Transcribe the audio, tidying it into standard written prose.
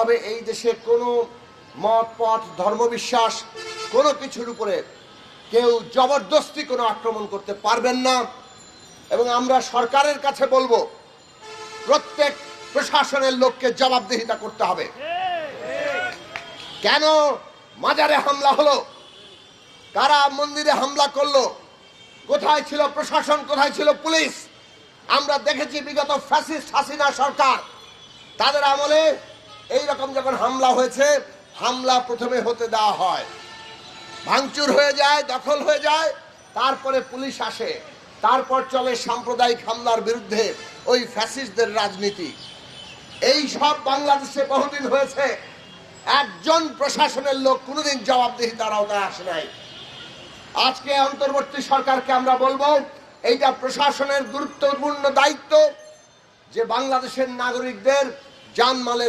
হবে এই দেশে কোনো মত পথ ধর্মবিশ্বাস কোনো কিছুর উপরে কেউ জবরদস্তি কোনো আক্রমণ করতে পারবেন না। এবং আমরা সরকারের কাছে বলবো, প্রত্যেক প্রশাসনের লোককে জবাবদিহিতা করতে হবে। কেন মাজারে হামলা হলো, কারা মন্দিরে হামলা করলো, কোথায় ছিল প্রশাসন, কোথায় ছিল পুলিশ? আমরা দেখেছি বিগত ফ্যাসিস্ট হাসিনা সরকার, তাদের আমলে এই রকম যখন হামলা হয়েছে, হামলা প্রথমে হতে দেওয়া হয়, ভাঙচুর হয়ে যায়, দখল হয়ে যায়, তারপরে পুলিশ আসে, তারপর চলে সাম্প্রদায়িক হামলার বিরুদ্ধে ওই ফ্যাসিস্টদের রাজনীতি। এই সব বাংলাদেশে বহুদিন হয়েছে, একজন প্রশাসনের লোক কোনোদিন জবাবদিহিতার আওতায় আসে নাই। আজকে অন্তর্বর্তী সরকারকে আমরা বলবো, এইটা প্রশাসনের গুরুত্বপূর্ণ দায়িত্ব যে বাংলাদেশের নাগরিকদের জানমালের